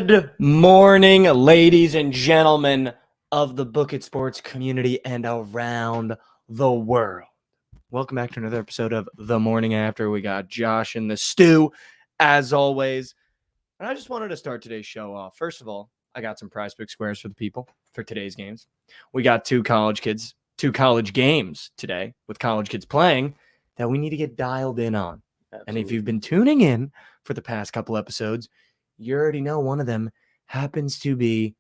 Good morning, ladies and gentlemen of the Bookit Sports community and around the world. Welcome back to another episode of The Morning After. We got Josh in the stew, as always. And I just wanted to start today's show off. First of all, I got some prize pick squares for the people for today's games. We got two college games today with college kids playing that we need to get dialed in on. Absolutely. And if you've been tuning in for the past couple episodes, you already know one of them happens to be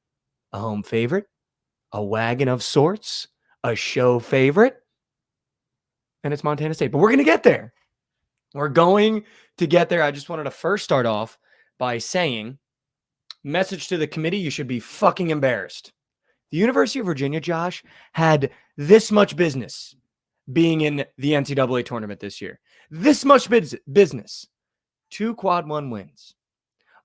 a home favorite, a wagon of sorts, a show favorite, and it's Montana State. But we're going to get there. We're going to get there. I just wanted to first start off by saying, message to the committee, you should be fucking embarrassed. The University of Virginia, Josh, had this much business being in the NCAA tournament this year. This much business. 2 quad 1 wins.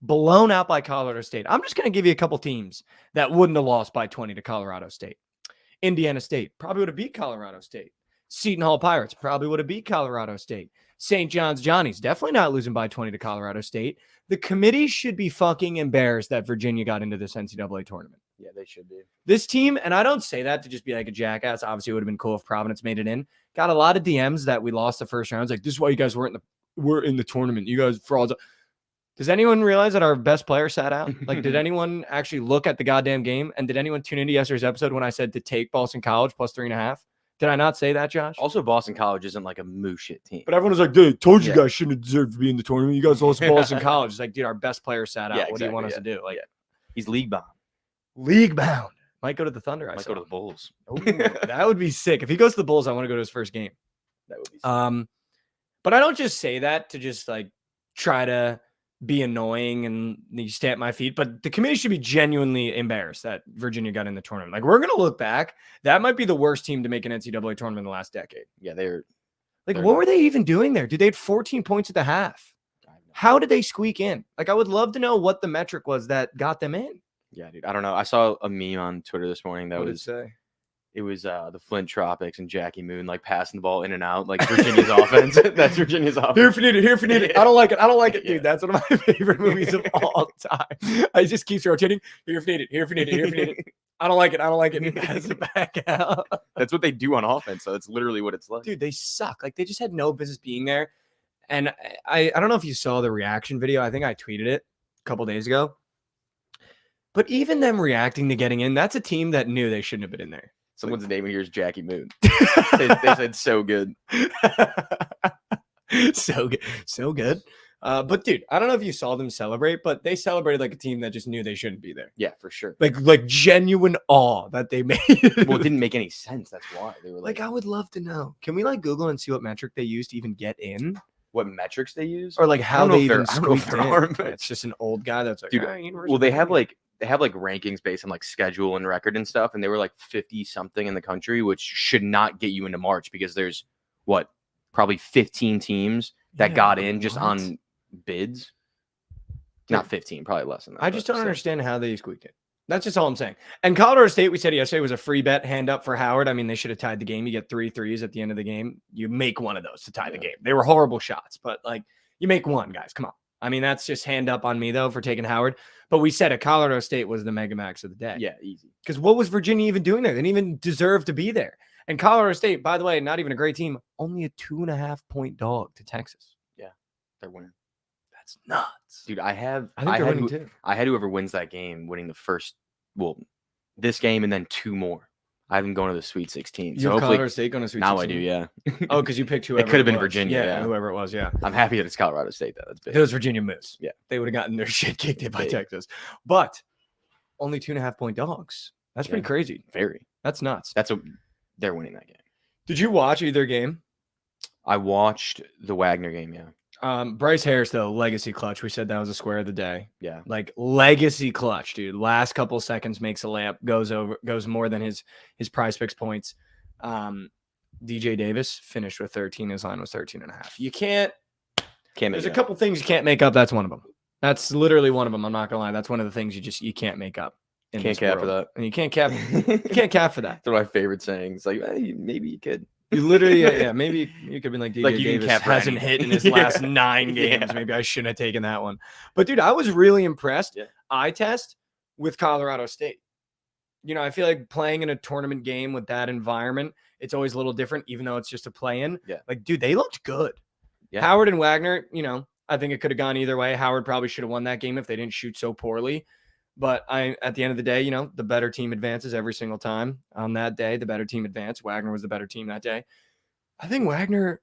Blown out by Colorado State. I'm just going to give you a couple teams that wouldn't have lost by 20 to Colorado State. Indiana State probably would have beat Colorado State. Seton Hall Pirates probably would have beat Colorado State. St. John's Johnnies definitely not losing by 20 to Colorado State. The committee should be fucking embarrassed that Virginia got into this NCAA tournament. Yeah, they should be. This team, and I don't say that to just be like a jackass. Obviously, it would have been cool if Providence made it in. Got a lot of DMs that we lost the first round. It's like, this is why you guys weren't in the tournament. You guys frauds. Does anyone realize that our best player sat out? Like, did anyone actually look at the goddamn game? And did anyone tune into yesterday's episode when I said to take Boston College plus 3.5? Did I not say that, Josh? Also, Boston College isn't like a moo shit team. But everyone was like, dude, told you guys shouldn't have deserved to be in the tournament. You guys lost to Boston College. It's like, dude, our best player sat out. What do you want us to do? Like, he's league bound. League bound. Might go to the Thunder. Might go to the Bulls. Ooh, that would be sick. If he goes to the Bulls, I want to go to his first game. That would be sick. But I don't just say that to just like try to be annoying and you stamp my feet, but the committee should be genuinely embarrassed that Virginia got in the tournament. Like, we're going to look back. That might be the worst team to make an NCAA tournament in the last decade. Yeah, they're what were they even doing there? Dude, they had 14 points at the half. How did they squeak in? Like, I would love to know what the metric was that got them in. Yeah, dude. I don't know. I saw a meme on Twitter this morning that it was the Flint Tropics and Jackie Moon like passing the ball in and out, like Virginia's offense. That's Virginia's offense. Here for need it. I don't like it, dude. That's one of my favorite movies of all time. I just keeps rotating. Here for need it. I don't like it. And pass it back out. That's what they do on offense. So it's literally what it's like. Dude, they suck. Like, they just had no business being there. And I don't know if you saw the reaction video. I think I tweeted it a couple days ago. But even them reacting to getting in, that's a team that knew they shouldn't have been in there. Someone's name here is Jackie Moon. they said so good. So good. But dude, I don't know if you saw them celebrate, but they celebrated like a team that just knew they shouldn't be there. Yeah, for sure. Like genuine awe that they made. Well, it didn't make any sense. That's why they were like, I would love to know. Can we like Google and see what metric they used to even get in? What metrics they use? Or like how they even squeaked in. But it's just an old guy that's like, dude, well, they have like rankings based on like schedule and record and stuff, and they were like 50 something in the country, which should not get you into March because there's probably 15 teams that got in just on bids. Not 15, probably less than that. I just don't understand how they squeaked it. That's just all I'm saying. And Colorado State, we said yesterday, was a free bet hand up for Howard. I mean, they should have tied the game. You get 3 threes at the end of the game. You make one of those to tie the game. They were horrible shots, but like, you make one, guys. Come on. I mean, that's just hand up on me, though, for taking Howard. But we said Colorado State was the mega max of the day. Yeah, easy. Because what was Virginia even doing there? They didn't even deserve to be there. And Colorado State, by the way, not even a great team, only a 2.5-point dog to Texas. Yeah, they're winning. That's nuts. Dude, I think they're winning too. I had whoever wins that game winning the first, this game and then 2 more. I have them going to the Sweet 16. You have Colorado State going to Sweet 16? Now I do, yeah. Oh, because you picked whoever it could have been Virginia. Yeah, whoever it was, yeah. I'm happy that it's Colorado State, though. That's big. It was Virginia Moose. Yeah. They would have gotten their shit kicked in by Texas. But only 2.5-point dogs. That's pretty crazy. Very. That's nuts. They're winning that game. Did you watch either game? I watched the Wagner game, yeah. Bryce Harris, though, legacy clutch. We said that was a square of the day. Yeah. Like, legacy clutch, dude. Last couple seconds makes a layup, goes more than his prize picks points. DJ Davis finished with 13. His line was 13.5. You can't there's a couple things you can't make up. That's one of them. That's literally one of them. I'm not gonna lie. That's one of the things you can't make up. Can't cap for that. And you can't cap for that. They're my favorite sayings. Like, hey, maybe you could. You literally, yeah, maybe you could have been like DJ Like, you can Davis cap for hasn't anything. hit in his Yeah. last 9 games. Yeah. Maybe I shouldn't have taken that one. But dude, I was really impressed. Yeah. Eye test with Colorado State. You know, I feel like playing in a tournament game with that environment, it's always a little different, even though it's just a play-in. Yeah. Like, dude, they looked good. Yeah. Howard and Wagner, you know, I think it could have gone either way. Howard probably should have won that game if they didn't shoot so poorly. But at the end of the day, you know, the better team advances every single time. On that day, the better team advanced. Wagner was the better team that day. I think Wagner,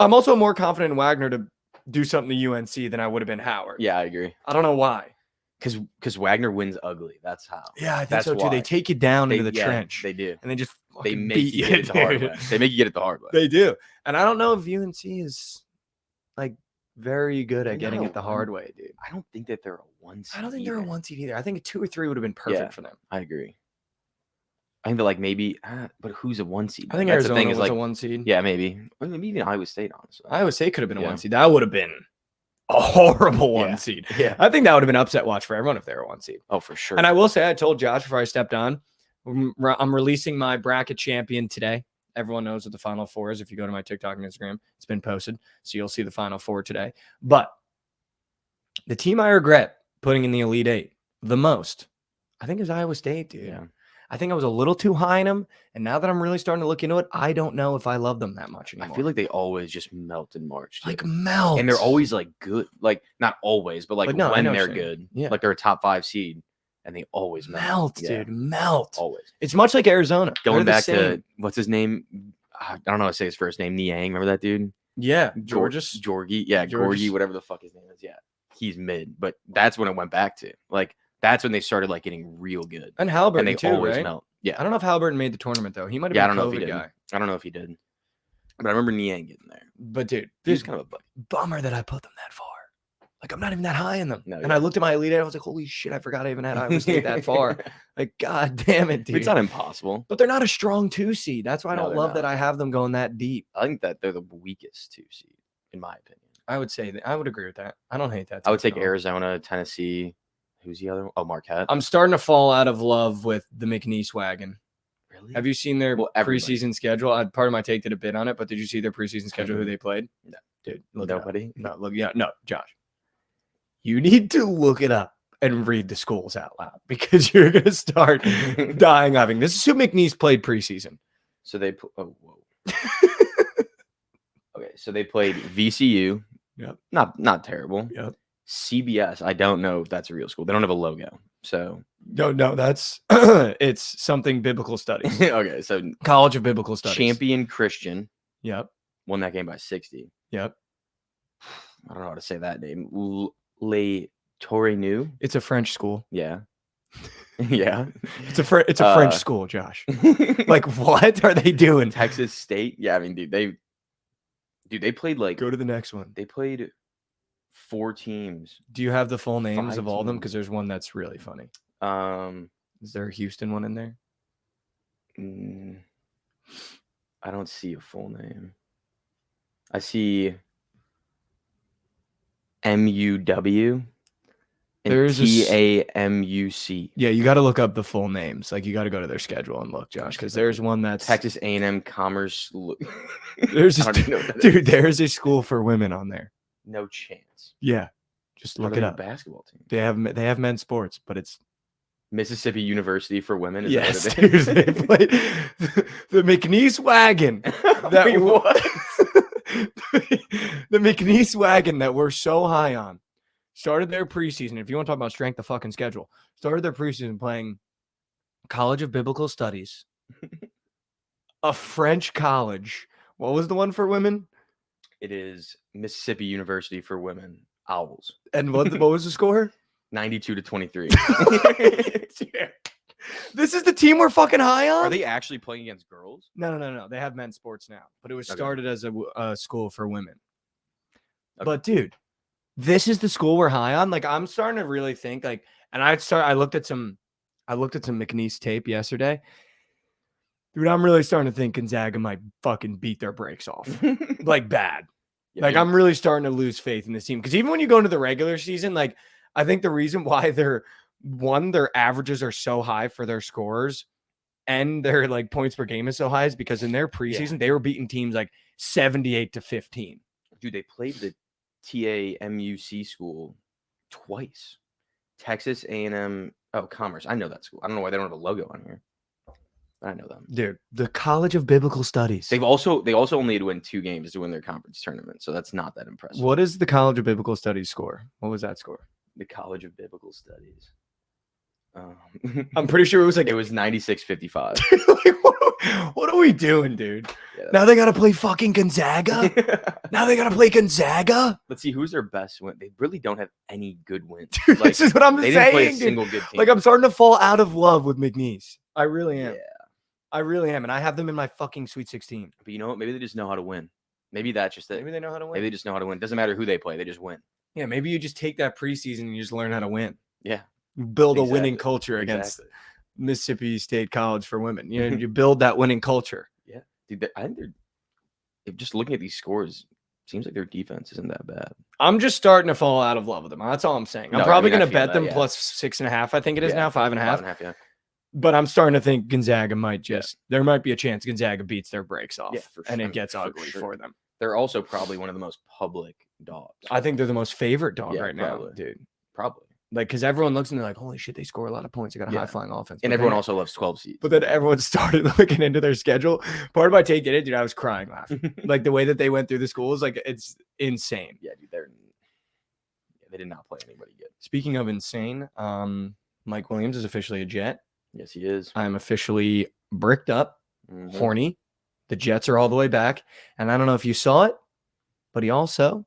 I'm also more confident in Wagner to do something to UNC than I would have been Howard. Yeah, I agree. I don't know why. Because Wagner wins ugly. That's how. Yeah, I think That's so too. why. They take you down into the Yeah, trench. They do. And they just They fucking make beat you get it the hard dude. way. They make you get it the hard way. They do. And I don't know if UNC is like very good They're at getting not it a the hard way, dude. I don't think that they're a 1 seed. I don't think they're a either. 1 seed either. I think a 2 or 3 would have been perfect Yeah. for them. I agree. I think that like maybe, but who's a 1 seed? I think That's the Arizona thing was is like, a 1 seed. yeah, maybe. Well, maybe even Iowa State, honestly. Iowa State could have been a Yeah. 1 seed. That would have been a horrible 1 Yeah. seed. Yeah. I think that would have been upset watch for everyone if they were a 1 seed. Oh, for sure. And I will say, I told Josh before I stepped on, I'm releasing my bracket champion today. Everyone knows what the Final Four is. If you go to my TikTok and Instagram, it's been posted. So you'll see the Final Four today. But the team I regret putting in the Elite Eight the most, I think, is Iowa State, dude. Yeah. I think I was a little too high in them. And now that I'm really starting to look into it, I don't know if I love them that much anymore. I feel like they always just melt in March. like too. melt. And they're always like good. Like, not always, but like But no, I when know what they're you're saying. good. Yeah. Like they're a top 5 seed. And they always melt. dude. Melt. Always. It's much like Arizona. Going They're the back to, same. what's his name? I don't know how to say his first name. Niang. Remember that dude? Yeah. Georgie. Yeah, Georges. Gorgie, whatever the fuck his name is. Yeah. He's mid. But that's when it went back to. Like, that's when they started like getting real good. And Halliburton And they too, always right? melt. Yeah. I don't know if Halliburton made the tournament though. He might have Yeah, I been don't a know if he COVID did. guy. I don't know if he did. But I remember Niang getting there. But dude, He was this kind of a butt. bummer that I put them that far. Like I'm not even that high in them. No, and yeah. I looked at my Elite Eight, I was like, holy shit, I forgot I even had Iowa State that far. Like, god damn it, dude. It's not impossible. But they're not a strong 2 seed. That's why I No, don't they're love that not. I have them going that deep. I think that they're the weakest 2 seed, in my opinion. I would say that I would agree with that. I don't hate that. I would take at all. Arizona, Tennessee. Who's the other one? Oh, Marquette. I'm starting to fall out of love with the McNeese wagon. Really? Have you seen their Well, everybody. preseason schedule? Part of my take did a bit on it, but did you see their preseason schedule? Who they played? No. Dude, look it up. Nobody? No, look, yeah, no, Josh. You need to look it up and read the schools out loud because you're gonna start dying laughing. This is who McNeese played preseason. So they oh whoa. Okay, so they played VCU. Yep. Not terrible. Yep. CBS. I don't know if that's a real school. They don't have a logo. So No, that's it's something biblical studies. okay, so College of Biblical Studies. Champion Christian Yep. won that game by 60. Yep. I don't know how to say that name. Le Torinu. It's a French school. Yeah. Yeah. It's a French school, Josh. Like, what are they doing? Texas State. Yeah, I mean, dude, they played like Go to the next one. they played 4 teams. Do you have the full names 5 of all of them? teams. Because there's one that's really funny. Is there a Houston one in there? I don't see a full name. I see MUW and There's a s- TAMUC. Yeah, you got to look up the full names. Like, you got to go to their schedule and look, Josh, because there's one that's Texas A&M Commerce. There's I don't even know what that is. dude, there's a school for women on there. No chance. Yeah, just How look do it they have up. a basketball team. They have men's sports, but it's Mississippi University for women. Is yes, that what it is? dude, they play the McNeese wagon. That Wait, what? the McNeese wagon that we're so high on started their preseason. If you want to talk about strength of fucking schedule, started their preseason playing College of Biblical Studies, a French college. What was the one for women? It is Mississippi University for women. Owls. And what was the score? 92-23. This is the team we're fucking high on. Are they actually playing against girls? No. They have men's sports now, but it was Okay. started as a school for women. Okay. But dude, this is the school we're high on. Like, I'm starting to really think like, and I looked at some McNeese tape yesterday. Dude, I'm really starting to think Gonzaga might fucking beat their brakes off, like bad. Yeah, Like, dude. I'm really starting to lose faith in this team because even when you go into the regular season, like, I think the reason why their averages are so high for their scorers and their like points per game is so high is because in their preseason they were beating teams like 78-15. Dude, they played the TAMUC school twice. Texas A&M. Oh, Commerce. I know that school. I don't know why they don't have a logo on here. I know them. Dude, the College of Biblical Studies. They also only had to win 2 games to win their conference tournament, so that's not that impressive. What is the College of Biblical Studies score? What was that score? The College of Biblical Studies. I'm pretty sure it was like it was 96-55. What are we doing, dude? Yeah, now they gotta play fucking Gonzaga. Now they gotta play Gonzaga. Let's see who's their best win. They really don't have any good wins. Dude, Like, this is what I'm saying. They didn't play a single good team. Like I'm starting to fall out of love with McNeese. I really am. Yeah. I really am, and I have them in my fucking Sweet 16. But you know what? Maybe they just know how to win. Maybe that's just it. Maybe they know how to win. Maybe they just know how to win. Doesn't matter who they play. They just win. Yeah, maybe you just take that preseason and you just learn how to win. Yeah. You build a winning culture against Mississippi State College for women. You know, you build that winning culture. Yeah. Dude, I think they're just looking at these scores. Seems like their defense isn't that bad. I'm just starting to fall out of love with them. That's all I'm saying. I'm probably going to bet them plus 6.5. I think it is now 5.5. 5.5, yeah. But I'm starting to think Gonzaga might just there might be a chance Gonzaga beats their breaks off and it gets ugly for them. They're also probably one of the most public dogs. I think they're the most favorite dog right now, dude. Probably. Like, because everyone looks and they're like, holy shit, they score a lot of points. They got a high-flying offense. And everyone also loves 12 seeds. But then everyone started looking into their schedule. Part of my take in it, dude, I was crying laughing. Like, the way that they went through the schools, like, it's insane. Yeah, dude, they did not play anybody good. Speaking of insane, Mike Williams is officially a Jet. Yes, he is. I'm officially bricked up, horny. The Jets are all the way back. And I don't know if you saw it, but he also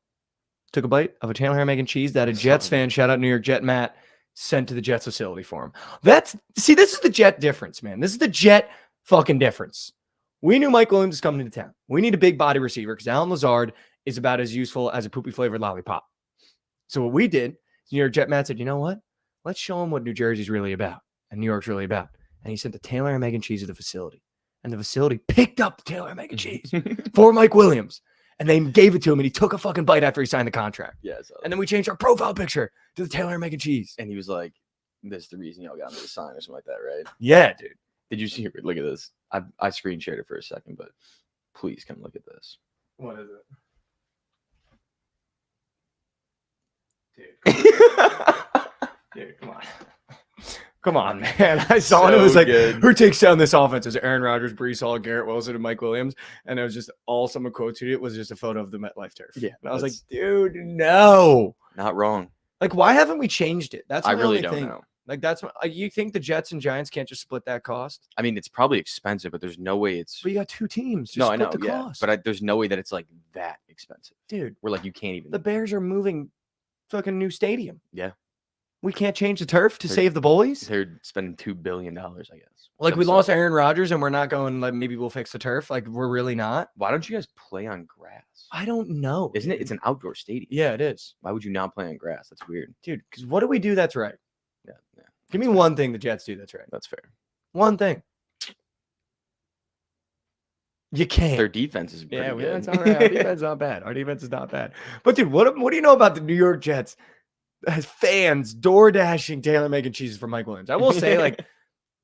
took a bite of a Taylor ham, egg, and cheese that a Jets fan, shout out New York Jet Matt, sent to the Jets facility for him. This is the Jet difference, man. This is the Jet fucking difference. We knew Mike Williams was coming into town. We need a big body receiver because Alan Lazard is about as useful as a poopy flavored lollipop. So what we did, New York Jet Matt said, you know what? Let's show him what New Jersey's really about and New York's really about. And he sent the Taylor ham, egg, and cheese to the facility. And the facility picked up the Taylor ham, egg, and cheese for Mike Williams. And they gave it to him, and he took a fucking bite after he signed the contract. Yeah. And then we changed our profile picture to the Taylor ham, egg, and cheese. And he was like, "This is the reason y'all got me to sign," or something like that, right? Yeah, dude. Did you see? Look at this. I screen shared it for a second, but please come look at this. What is it? Dude, come on. Come on, man. I saw it. It was like, who takes down this offense? Is Aaron Rodgers, Breece Hall, Garrett Wilson, and Mike Williams? And it was just all someone quoted it was just a photo of the MetLife turf. Yeah. And I was like, dude, no. Not wrong. Like, why haven't we changed it? That's I really don't know. Like, you think the Jets and Giants can't just split that cost? I mean, it's probably expensive, but there's no way it's. But you got 2 teams. Just no, I know. the cost. But there's no way that it's like that expensive, dude. Where like you can't even. The Bears are moving fucking new stadium. Yeah. We can't change the turf to save the boys. They're spending $2 billion, I guess. Like, we lost Aaron Rodgers, and we're not going, like, maybe we'll fix the turf. Like, we're really not. Why don't you guys play on grass? I don't know. Isn't it? It's an outdoor stadium. Yeah, it is. Why would you not play on grass? That's weird. Dude, because what do we do that's right? Yeah. Give me one thing the Jets do that's right. That's fair. One thing. You can't. Their defense is pretty good. That's all right. Our defense is not bad. Our defense is not bad. But, dude, what do you know about the New York Jets? As fans door dashing Taylor making cheeses for Mike Williams. I will say, like,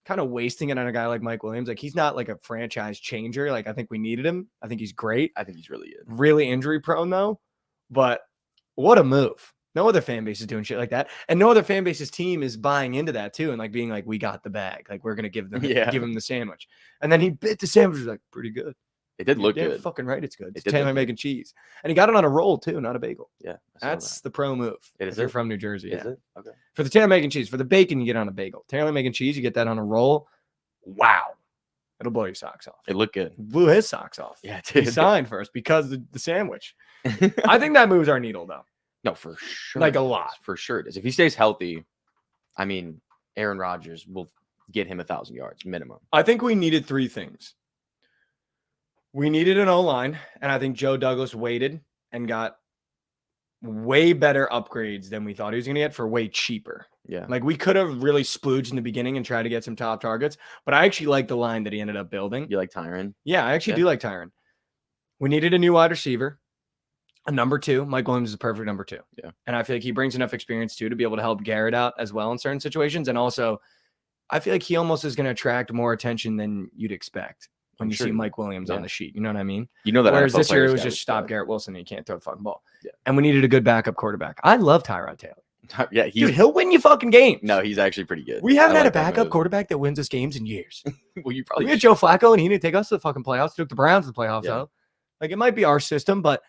kind of wasting it on a guy like Mike Williams. Like, he's not like a franchise changer. Like, I think we needed him. I think he's great. I think he's really good. Really injury prone though. But what a move. No other fan base is doing shit like that. And no other fan base's team is buying into that too. And like being like, we got the bag. Like, we're gonna give him the sandwich. And then he bit the sandwich. Was like, pretty good. It did look good. Fucking right, it's good. It's Taylor making cheese, and he got it on a roll too, not a bagel. Yeah, that's the pro move. If you're from New Jersey, Is it? Okay. For the Taylor making cheese, for the bacon, you get on a bagel. Taylor making cheese, you get that on a roll. Wow, it'll blow your socks off. It looked good. Blew his socks off. Yeah, it did. He signed first because the sandwich. I think that moves our needle though. No, for sure. Like a lot. For sure it is. If he stays healthy, I mean, Aaron Rodgers will get him 1,000 yards minimum. I think we needed 3 things. We needed an O-line, and I think Joe Douglas waited and got way better upgrades than we thought he was going to get for way cheaper. Yeah. Like, we could have really splooged in the beginning and tried to get some top targets, but I actually like the line that he ended up building. You like Tyron? Yeah, I actually do like Tyron. We needed a new wide receiver, a number 2. Mike Williams is a perfect number 2. Yeah. And I feel like he brings enough experience, too, to be able to help Garrett out as well in certain situations. And also, I feel like he almost is going to attract more attention than you'd expect when you see Mike Williams on the sheet. You know what I mean? You know that. Whereas NFL this year it was players just stop Garrett Wilson and he can't throw the fucking ball. Yeah. And we needed a good backup quarterback. I love Tyrod Taylor. Yeah, Dude, he'll win you fucking games. No, he's actually pretty good. We haven't had a backup quarterback that wins us games in years. Well, you probably we had Joe Flacco, and he didn't take us to the fucking playoffs. Took the Browns to the playoffs, Yeah. though. Like, it might be our system, but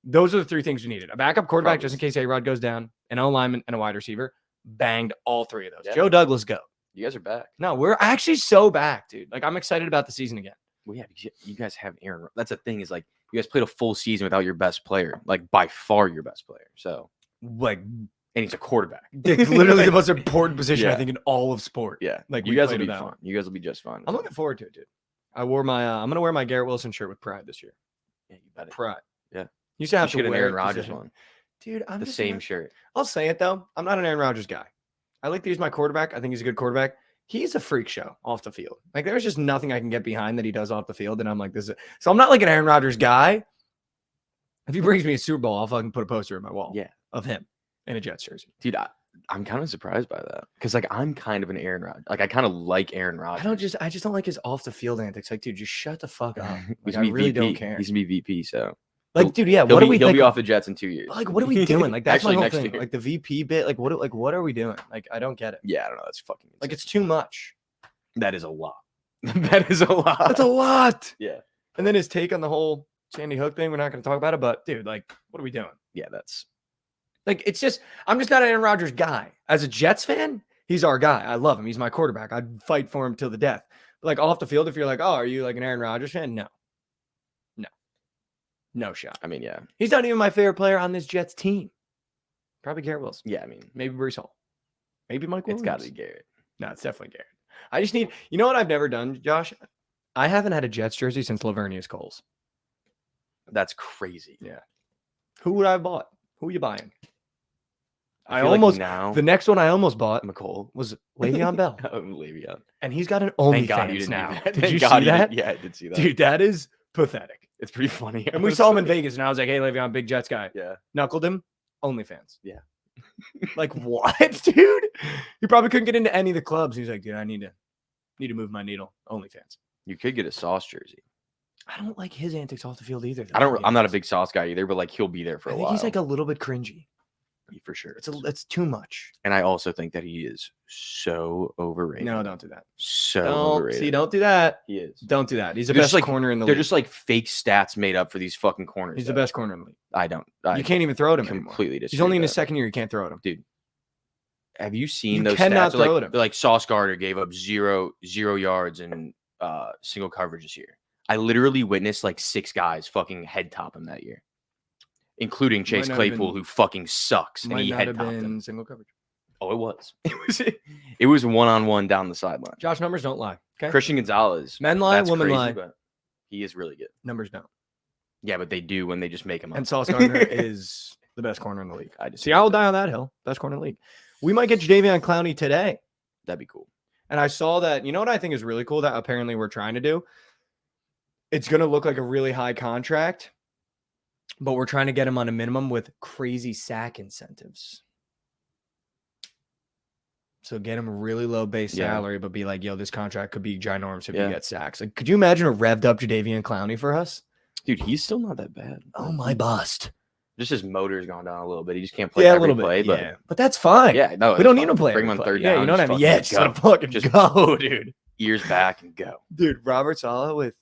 those are the three things we needed. A backup quarterback, Probably. just in case A-Rod goes down, an O-lineman, and a wide receiver. Banged all three of those. Yeah. Joe Douglas, go. You guys are back. No, we're actually so back, dude. Like, I'm excited about the season again. Well, yeah, because you guys have Aaron. That's the thing is, like, you guys played a full season without your best player, like, by far your best player. So, Like, and he's a quarterback. it's literally the most important position, I Yeah. think, in all of sport. Yeah, Like, you we guys played will be without fun. him. You guys will be just fine. I'm looking forward to it, dude. I wore my, I'm going to wear my Garrett Wilson shirt with pride this year. Yeah, you bet it. Pride. Yeah. You should have You to should wear Aaron it, Rodgers position. one. Dude, I'm The just same not- shirt. I'll say it though. I'm not an Aaron Rodgers guy. I like that he's my quarterback. I think he's a good quarterback. He's a freak show off the field. Like there's just nothing I can get behind that he does off the field. And I'm like, this is so I'm not like an Aaron Rodgers guy. If he brings me a Super Bowl, I'll fucking put a poster in my wall Yeah. of him in a Jets jersey. Dude, I'm kind of surprised by that because, like, I'm kind of an Aaron Rodgers. Like, I kind of like Aaron Rodgers. I just don't like his off the field antics. Like, dude, just shut the fuck up. He's Like, I gonna be really VP. don't care. He's gonna be VP. So, Like, dude, yeah. he'll What be, are we? he'll Like, be off the Jets in 2 years. like, what are we doing? Like, that's Actually, my whole next thing. year. Like the VP bit. Like, what are we doing? Like, I don't get it. Yeah, I don't know. That's fucking insane. Like, it's too much. That is a lot. That is a lot. That's a lot. Yeah. And then his take on the whole Sandy Hook thing, we're not going to talk about it, but dude, like, what are we doing? Yeah, that's Like, it's just, I'm just not an Aaron Rodgers guy. As a Jets fan, he's our guy. I love him. He's my quarterback. I'd fight for him till the death. But like off the field, if you're like, oh, are you like an Aaron Rodgers fan? No. No shot. I mean, yeah. He's not even my favorite player on this Jets team. Probably Garrett Wilson. Yeah, I mean, Maybe Brees Hall. Maybe Mike Williams. it's got to be Garrett. No, it's definitely Garrett. I just need, you know what I've never done, Josh? I haven't had a Jets jersey since Lavernius Coles. That's crazy. Yeah. Who would I have bought? Who are you buying? I feel like almost, now the next one I almost bought McCole. was Le'Veon Bell. Oh, Le'Veon. And he's got an Thank God you OnlyFans didn't now. do that. Did Thank you God see that? Yeah, I did see that. Dude, that is pathetic. It's pretty funny. And we saw him in honestly. Vegas, and I was like, hey, Le'Veon, big Jets guy. Yeah. Knuckled him, OnlyFans. Yeah. Like, what, dude? He probably couldn't get into any of the clubs. He's like, dude, I need to move my needle. OnlyFans. You could get a Sauce jersey. I don't like his antics off the field either. I'm not a big Sauce guy either, but like he'll be there for I a think while. he's like a little bit cringy. for sure. It's too much. And I also think that he is so overrated. No, don't do that. So Don't overrated. don't do that. He is. Don't do that. He's the They're best just like- corner in the They're league. just like fake stats made up for these fucking corners. He's the though. best corner in the league. I You can't even throw it him anymore. completely disagree. He's only in with his that. second year. You can't throw it him. Have you seen You those cannot stats? They're throw like, it him. they're like Sauce Gardner gave up zero yards in single coverage this year. I literally witnessed like 6 guys fucking head top him that year, including Chase not have Claypool, been- who fucking sucks, and Might he not head have topped been him. single coverage. Oh, it was. It was 1-on-1 down the sideline. Josh, numbers don't lie. Okay. Christian Gonzalez. Men lie, that's women crazy, lie. but he is really good. Numbers don't. Yeah, but they do when they just make him up. And Sauce Gardner is the best corner in the league. I just See, I will die on that hill. Best corner in the league. We might get Jadeveon Clowney today. That'd be cool. And I saw that, you know what I think is really cool that apparently we're trying to do? It's going to look like a really high contract, but we're trying to get him on a minimum with crazy sack incentives. So get him a really low base Yeah. salary, but be like, yo, this contract could be ginormous if Yeah. you get sacks. Like, could you imagine a revved up Jadeveon Clowney for us? Dude, he's still not that bad. Oh, my bust. Just his motor's gone down a little bit. He just can't play Yeah, a every little play, bit. but Yeah, but that's fine. yeah, no, we it's don't fine. need him to play. Bring him every on play. third Yeah, down. you know what I just mean? Yeah, just let him fucking Just go, dude. ears back and go. Dude, Robert Saleh with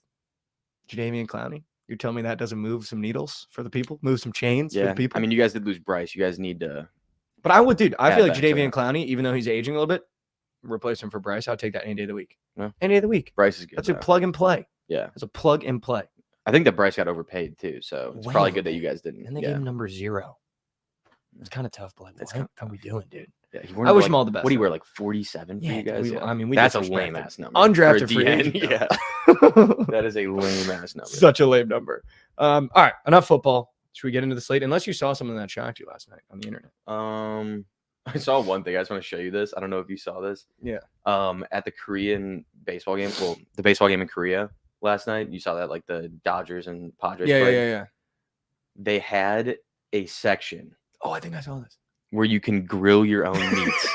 Jadeveon Clowney. You're telling me that doesn't move some needles for the people? Move some chains for Yeah, the people? I mean, you guys did lose Bryce. You guys need to. But I would, dude. I Yeah, feel like back to Jadeveon that. Clowney, even though he's aging a little bit, replace him for Bryce. I'll take that any day of the week. Yeah. Any day of the week. Bryce is good. That's a though. plug and play. Yeah, That's a plug and play. I think that Bryce got overpaid too, so it's Way probably good that you overpaid. guys didn't. And they yeah. gave him number 0. It's kind of tough, but like, It's what kinda are we doing, dude? Yeah, he I wanted, wish like, him all the best. What do you though. wear, like 47 for you guys? I mean, we that's a disrespected. lame ass number. Undrafted for a free DN, agent, Yeah, though. that is a lame ass number. Such a lame number. All right, enough football. Should we get into the slate? Unless you saw something that shocked you last night on the internet. I saw one thing. I just want to show you this. I don't know if you saw this. Yeah. At the Korean baseball game, well, the baseball game in Korea last night, you saw that like the Dodgers and Padres. played. Yeah. They had a section Oh, I think I saw this. where you can grill your own meats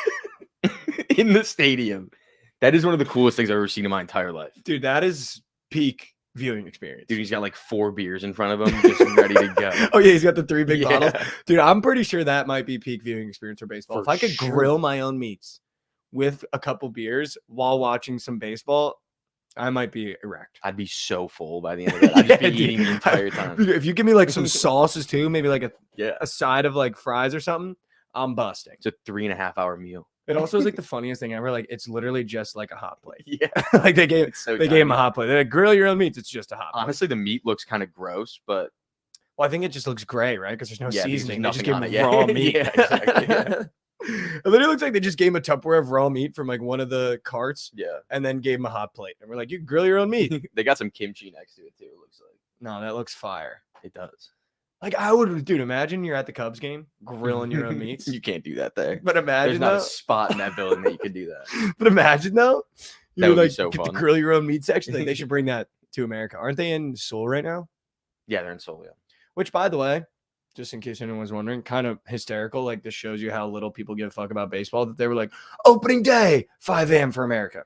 in the stadium. That is one of the coolest things I've ever seen in my entire life. Dude, that is peak viewing experience. Dude, he's got like 4 beers in front of him, just ready to go. Oh yeah, he's got the 3 big bottles. Yeah. Dude, I'm pretty sure that might be peak viewing experience for baseball. For If I could sure. grill my own meats with a couple beers while watching some baseball, I might be erect. I'd be so full by the end of that. I'd just be Yeah, dude. eating the entire time. If you give me like some sauces too, maybe like Yeah. a side of like fries or something, I'm busting. It's a 3.5-hour meal. It also is like the funniest thing ever. Like it's literally just like a hot plate. Yeah. Like they gave It's so they gave him a tiny. hot plate. They're like, grill your own meats. It's just a hot plate. Honestly, the meat looks kind of gross, but Well, I think it just looks gray, right? Because there's no Yeah, because seasoning. They there's just gave him nothing on raw it. Yeah. meat. Yeah, exactly, yeah. And then it looks like they just gave him a Tupperware of raw meat from like one of the carts yeah. and then gave him a hot plate. And we're like, you grill your own meat. They got some kimchi next to it too, it looks like. No, that looks fire. It does. Like I would, dude, imagine you're at the Cubs game grilling your own meats. You can't do that there. But There's imagine not though, a spot in that building that you could do that. but imagine though, you That would be like so get the fun. grill your own meat section. Like they should bring that to America. Aren't they in Seoul right now? Yeah, they're in Seoul, yeah. Which, by the way, just in case anyone was wondering, kind of hysterical. Like this shows you how little people give a fuck about baseball. That they were like, opening day, 5 a.m. for America.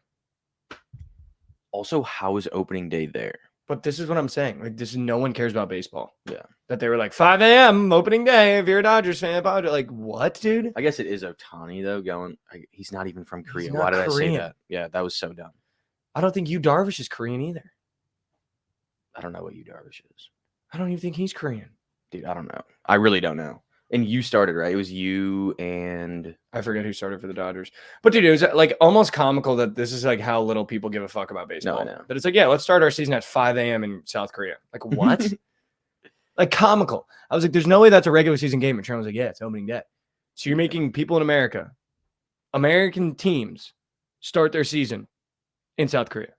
Also, how is opening day there? But this is what I'm saying. Like, this is no one cares about baseball. Yeah. That they were like 5 a.m. opening day. If you're a Dodgers fan, like what, dude? I guess it is Ohtani though. He's not even from Korea. not Why did I say Korean. that? Yeah, that was so dumb. I don't think Yu Darvish is Korean either. I don't know what Yu Darvish is, I don't even think he's Korean. dude. I don't know. I really don't know. And you started right. It was you and I forget who started for the Dodgers. But dude, it was like almost comical that this is like how little people give a fuck about baseball. I know. That it's like, yeah, let's start our season at 5 a.m. in South Korea. Like what? Like comical. I was like, there's no way that's a regular season game. And Trent was like, yeah, it's opening day. So you're making people in America, American teams, start their season in South Korea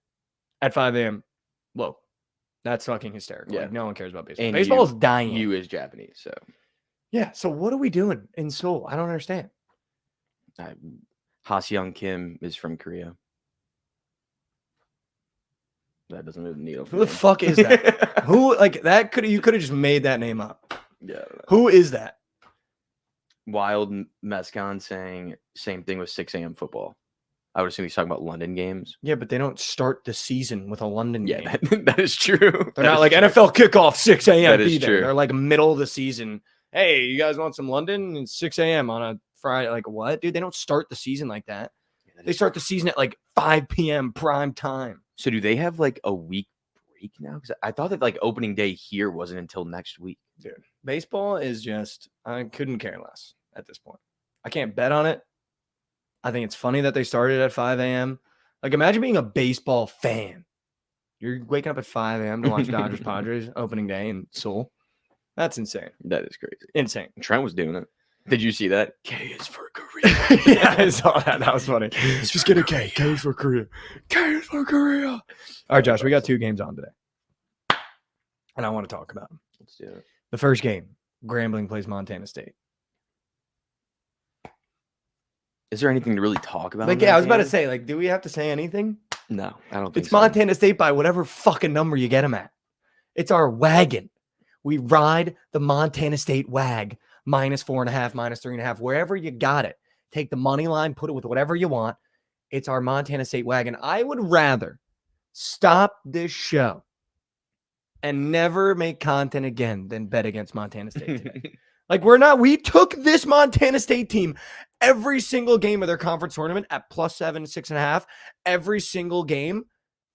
at 5 a.m. Whoa. That's fucking hysterical. Yeah. Like, no one cares about baseball. And Baseball you- is dying. you is Japanese. So Yeah. So what are we doing in Seoul? I don't understand. Haseyoung Kim is from Korea. That doesn't move the needle. Who the fuck is that? Who like that could you could have just made that name up. Yeah. I don't know. Who is that? Wild Mescon saying same thing with 6 a.m. football. I would assume he's talking about London games. Yeah, but they don't start the season with a London game. Yeah, that is true. They're That not is like true. NFL kickoff 6 a.m. That is Be there. true. They're like middle of the season. Hey, you guys want some London? It's 6 a.m. on a Friday. Like what, dude? They don't start the season like that. Yeah, that They is start the season at like 5 p.m. prime time. So do they have like a week break now? Because I thought that like opening day here wasn't until next week. Dude, baseball is just I couldn't care less at this point. I can't bet on it. I think it's funny that they started at 5 a.m. Like, imagine being a baseball fan. You're waking up at 5 a.m. to watch Dodgers Padres opening day in Seoul. That's insane. That is crazy. Insane. Trent was doing it. Did you see that? K is for Korea. Yeah, I saw that. That was funny. Just get a K. K is for Korea. K is for Korea. All right, Josh, we got 2 games on today. And I want to talk about them. Let's do it. The first game, Grambling plays Montana State. Is there anything to really talk about? Like, in yeah, that I was about to game? say, like, do we have to say anything? No, I don't think It's so. Montana State by whatever fucking number you get them at. It's our wagon. We ride the Montana State wag, -4.5, -3.5, wherever you got it. Take the money line, put it with whatever you want. It's our Montana State wagon. I would rather stop this show and never make content again than bet against Montana State today. Like, we took this Montana State team every single game of their conference tournament at +7, 6.5, every single game,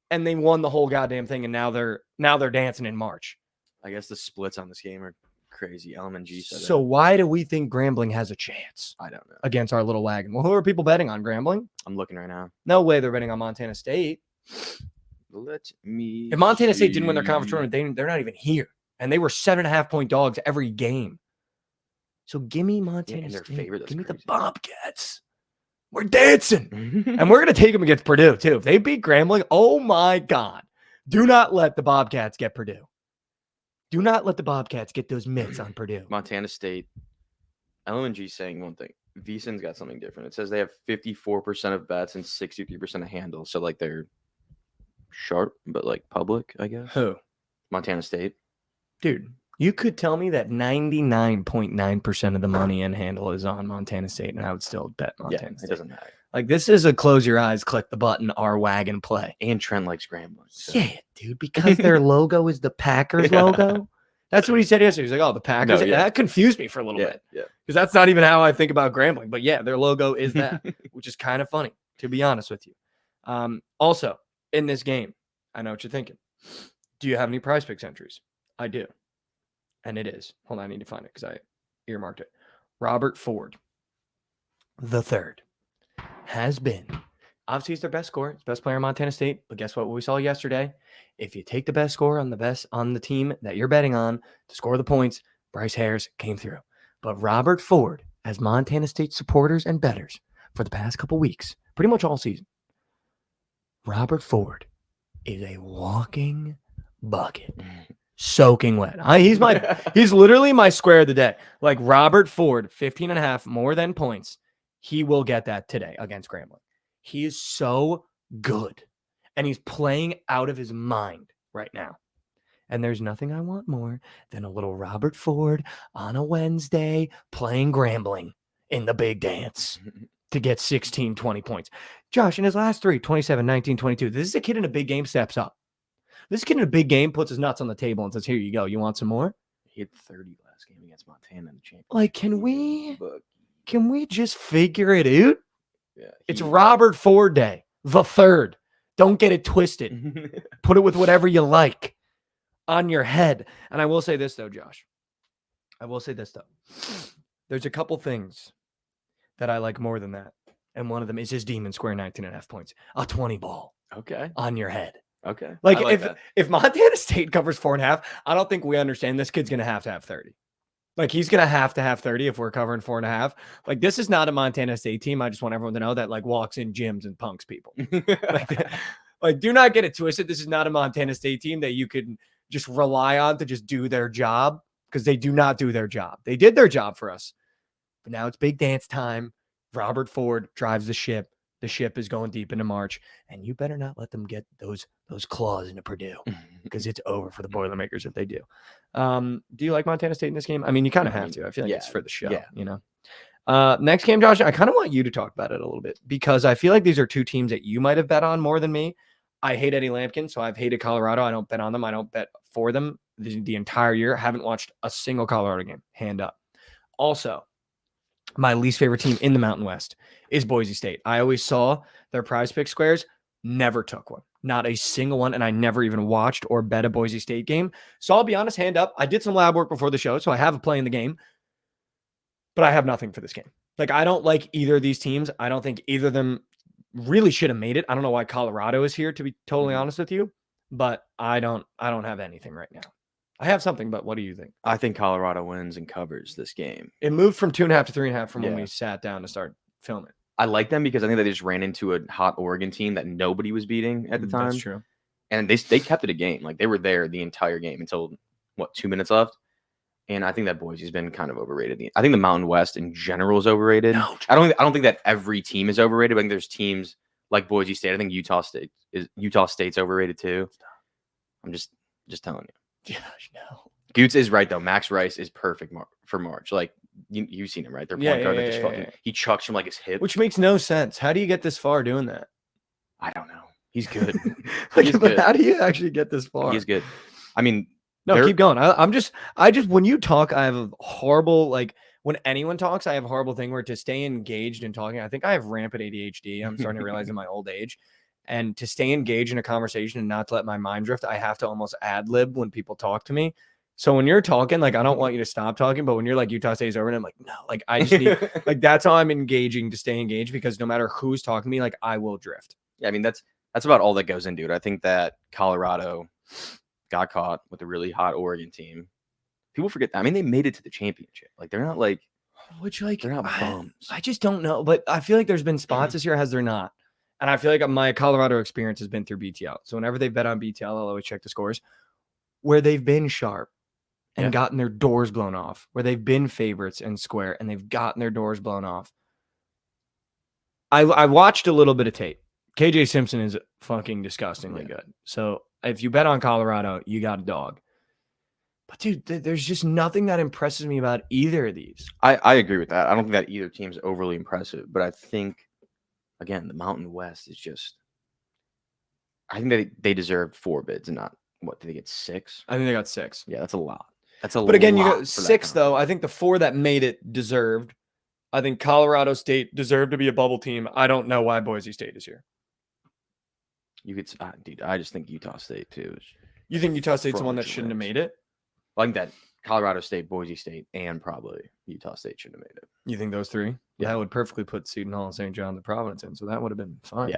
and they won the whole goddamn thing. And now they're dancing in March. I guess the splits on this game are crazy. LMG said So it. why do we think Grambling has a chance I don't know. against our little wagon? Well, who are people betting on Grambling? I'm looking right now. No way they're betting on Montana State. Let me. If Montana State didn't win their conference see. tournament, they're not even here. And they were 7.5-point dogs every game. So give me Montana and their State. favorite, that's Give me the crazy. Bobcats. We're dancing. And we're going to take them against Purdue, too. If they beat Grambling, oh my God. Do not let the Bobcats get Purdue. Do not let the Bobcats get those mitts on Purdue. Montana State. LMG saying one thing. VSiN's got something different. It says they have 54% of bets and 63% of handles. So like they're sharp, but like public, I guess. Who? Montana State. Dude, You could tell me that 99.9% of the money and handle is on Montana State, and I would still bet Montana It State. doesn't matter. Like, this is a close your eyes, click the button, our wagon play. And Trent likes scrambling. So. Yeah, dude, because their logo is the Packers logo. That's what he said yesterday. He's like, oh, the Packers. No, yeah. That confused me for a little bit. Yeah. Because that's not even how I think about gambling. But yeah, their logo is that, which is kind of funny, to be honest with you. Also, in this game, I know what you're thinking. Do you have any prize picks entries? I do. And it is. Hold on, I need to find it because I earmarked it. Robert Ford, the third, has been, obviously he's their best scorer, he's best player in Montana State. But guess what we saw yesterday? If you take the best scorer on the team that you're betting on to score the points, Bryce Harris came through. But Robert Ford, as Montana State supporters and bettors for the past couple weeks, pretty much all season, Robert Ford is a walking bucket. Soaking wet. He's literally my square of the day. Like Robert Ford, 15.5 more than points. He will get that today against Grambling. He is so good. And he's playing out of his mind right now. And there's nothing I want more than a little Robert Ford on a Wednesday playing Grambling in the big dance to get 16, 20 points. Josh, in his last three, 27, 19, 22, this is a kid in a big game steps up. This kid in a big game puts his nuts on the table and says, here you go. You want some more? He had 30 last game against Montana in the championship. Like, can we just figure it out? Yeah, it's Robert Ford Day, the third. Don't get it twisted. Put it with whatever you like on your head. And I will say this, though, Josh. There's a couple things that I like more than that. And one of them is his Demon Square 19.5 points. A 20 ball. Okay. On your head. Okay. Like if Montana State covers 4.5, I don't think we understand this kid's going to have 30. Like he's going to have 30 if we're covering 4.5. Like this is not a Montana State team. I just want everyone to know that like walks in gyms and punks people. like do not get it twisted. This is not a Montana State team that you could just rely on to just do their job because they do not do their job. They did their job for us. But now it's big dance time. Robert Ford drives the ship. The ship is going deep into March, and you better not let them get those claws into Purdue because it's over for the Boilermakers if they do. Do you like Montana State in this game? I mean, you kind of have to. I feel like it's for the show, you know. Next game, Josh, I kind of want you to talk about it a little bit because I feel like these are two teams that you might have bet on more than me. I hate Eddie Lampkin, so I've hated Colorado. I don't bet on them. I don't bet for them the entire year. I haven't watched a single Colorado game, hand up. Also, my least favorite team in the Mountain West is Boise State. I always saw their prize pick squares, never took one. Not a single one, and I never even watched or bet a Boise State game. So I'll be honest, hand up. I did some lab work before the show, so I have a play in the game, but I have nothing for this game. Like, I don't like either of these teams. I don't think either of them really should have made it. I don't know why Colorado is here, to be totally honest with you, but I don't have anything right now. I have something, but what do you think? I think Colorado wins and covers this game. It moved from 2.5 to 3.5 from when we sat down to start filming. I like them because I think they just ran into a hot Oregon team that nobody was beating at the time. That's true. And they kept it a game. Like, they were there the entire game until, 2 minutes left? And I think that Boise's been kind of overrated. I think the Mountain West in general is overrated. No, I don't think that every team is overrated. I think there's teams like Boise State. I think Utah State's overrated too. I'm just telling you. Gosh, no. Goots is right though. Max Rice is perfect for March. Like you've seen him, right? Their point guard that just fucking he chucks from like his hip, which makes no sense. How do you get this far doing that? I don't know. He's good. He's good. How do you actually get this far? He's good. I mean, no, keep going. I just when you talk, I have a horrible when anyone talks, I have a horrible thing where to stay engaged in talking. I think I have rampant ADHD. I'm starting to realize in my old age. And to stay engaged in a conversation and not to let my mind drift, I have to almost ad lib when people talk to me. So when you're talking, I don't want you to stop talking, but when you're like Utah State's over, and I'm like, no, I just need that's how I'm engaging to stay engaged because no matter who's talking to me, I will drift. Yeah, I mean that's about all that goes into it. I think that Colorado got caught with a really hot Oregon team. People forget that. I mean, they made it to the championship. They're not they're not bums. I just don't know, but I feel like there's been spots this year, has there not? And I feel like my Colorado experience has been through BTL. So whenever they bet on BTL, I'll always check the scores where they've been sharp and gotten their doors blown off, where they've been favorites and square and they've gotten their doors blown off. I watched a little bit of tape. KJ Simpson is fucking disgustingly good. So if you bet on Colorado, you got a dog. But dude, there's just nothing that impresses me about either of these. I agree with that. I don't think that either team's overly impressive, but I think, again, the Mountain West is just. I think they deserve 4 bids and not what did they get 6? I think they got 6. Yeah, that's a lot. That's a lot. But again, you got for 6 that though. I conference. think the 4 that made it deserved. I think Colorado State deserved to be a bubble team. I don't know why Boise State is here. You could, dude. I just think Utah State too. You think Utah State's the one that shouldn't have made it? I think that Colorado State, Boise State, and probably Utah State should have made it. You think those 3? Yeah. That would perfectly put Seton Hall and St. John the Providence in, so that would have been fine. Yeah.